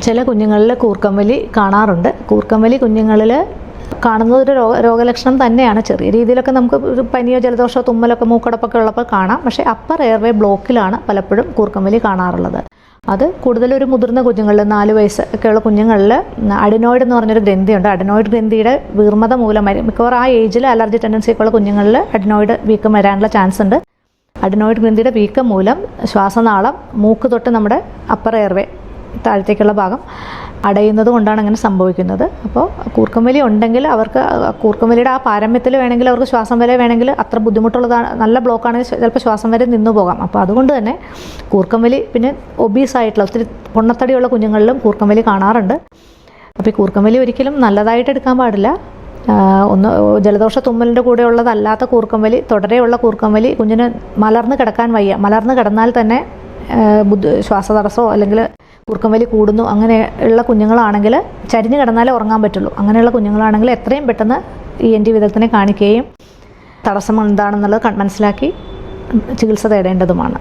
ചില കുഞ്ഞുങ്ങളിൽ കൂർക്കമ്പലി കാണാറുണ്ട്. കൂർക്കമ്പലി കുഞ്ഞുങ്ങളിൽ കാണുന്നത് ഒരു രോഗലക്ഷണം തന്നെയാണ്. ചെറിയ രീതിയിലൊക്കെ നമുക്ക് ഒരു പനിയോ ജലദോഷമോ തുമ്മലൊക്കെ മൂക്കടപ്പൊക്കെ ഉള്ളപ്പോൾ കാണാം. പക്ഷേ അപ്പർ എയർവേ ബ്ലോക്കിലാണ് പലപ്പോഴും കൂർക്കമ്പലി കാണാറുള്ളത്. അത് കൂടുതലൊരു മുതിർന്ന കുഞ്ഞുങ്ങളിൽ 4 വയസ്സ് ഒക്കെയുള്ള കുഞ്ഞുങ്ങളിൽ അഡിനോയിഡ് എന്ന് പറഞ്ഞൊരു ഗ്രന്ഥിയുണ്ട്. അഡിനോയിഡ് ഗ്രന്ഥിയുടെ വീർമത മൂലം മിക്കവാറും ആ ഏജിൽ അലർജി ടെൻഡൻസി ഒക്കെ ഉള്ള കുഞ്ഞുങ്ങളിൽ അഡിനോയിഡ് വീക്കം വരാനുള്ള ചാൻസ് ഉണ്ട്. അഡിനോയിഡ് ഗ്രന്ഥിയുടെ വീക്കം മൂലം ശ്വാസനാളം മൂക്ക് തൊട്ട് നമ്മുടെ അപ്പർ എയർവേ താഴത്തേക്കുള്ള ഭാഗം അടയുന്നത് കൊണ്ടാണ് അങ്ങനെ സംഭവിക്കുന്നത്. അപ്പോൾ കൂർക്കമ്പലി ഉണ്ടെങ്കിൽ അവർക്ക് കൂർക്കമ്പലിയുടെ ആ പാരമ്യത്തിൽ വേണമെങ്കിൽ അവർക്ക് ശ്വാസം വരെ വേണമെങ്കിൽ അത്ര ബുദ്ധിമുട്ടുള്ളതാണ്. നല്ല ബ്ലോക്കാണെങ്കിൽ ചിലപ്പോൾ ശ്വാസം വരെ നിന്നു പോകാം. അപ്പോൾ അതുകൊണ്ട് തന്നെ കൂർക്കമ്പലി, പിന്നെ ഒബീസായിട്ടുള്ള ഒത്തിരി പൊണ്ണത്തടിയുള്ള കുഞ്ഞുങ്ങളിലും കൂർക്കമ്പലി കാണാറുണ്ട്. അപ്പോൾ ഈ കൂർക്കമ്പലി ഒരിക്കലും നല്ലതായിട്ട് എടുക്കാൻ പാടില്ല. ജലദോഷ തുമ്മലിൻ്റെ കൂടെ ഉള്ളതല്ലാത്ത കൂർക്കമ്പലി, തുടരെയുള്ള കൂർക്കമ്പലി കുഞ്ഞിന് മലർന്ന് കിടക്കാൻ വയ്യ. മലർന്ന് കിടന്നാൽ തന്നെ ശ്വാസതടസ്സമോ അല്ലെങ്കിൽ കൂർക്കമ്പലി കൂടുന്നു അങ്ങനെയുള്ള കുഞ്ഞുങ്ങളാണെങ്കിൽ ചരിഞ്ഞ് കിടന്നാലേ ഉറങ്ങാൻ പറ്റുള്ളൂ. അങ്ങനെയുള്ള കുഞ്ഞുങ്ങളാണെങ്കിൽ എത്രയും പെട്ടെന്ന് ENT വിദഗ്ധനെ കാണിക്കുകയും തടസ്സം എന്താണെന്നുള്ളത് മനസ്സിലാക്കി ചികിത്സ തേടേണ്ടതുമാണ്.